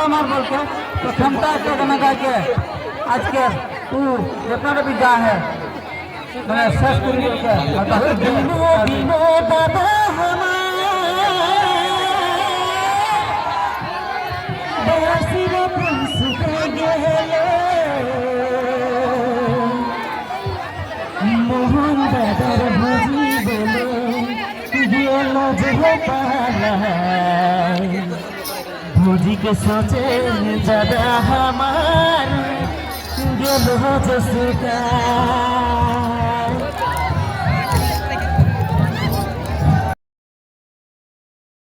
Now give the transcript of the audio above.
আমার বলছে তো ক্ষমতা একটা গানা গাইকে আজকে তুই যেটা भी जा है মানে শেষ করে বলছে বিনো বিনো দাদা বাসিরা পুলসুকে গেলে মোহন দাদার ভজি বলে গেল যে পালা भौजी के सोचे ज्यादा हमार गेल हो जसका